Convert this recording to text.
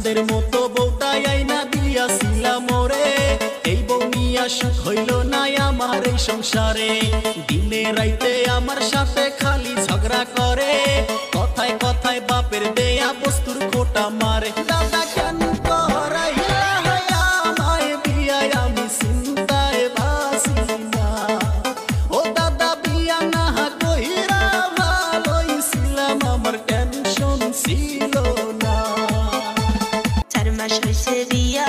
চাঁদের মতো বউটাই আইনা দিয়াছিলাম মোরে, এই বউ নিয়া সুখ হইল না আমার এই সংসারে। দিনে রাইতে আমার সাথে খালি ঝগড়া করে, কথায় কথায় বাপের দেয়া বস্তুর খোটা মারে। দাদা কেন করাইলা হইয়া আমায় বিয়া, আমি চিন্তায় বাঁচি না। ও দাদা বিয়া না কইরা ভালোই ছিলাম, আমার টেনশন ছিল না। 4 মাস হইছে বিয়া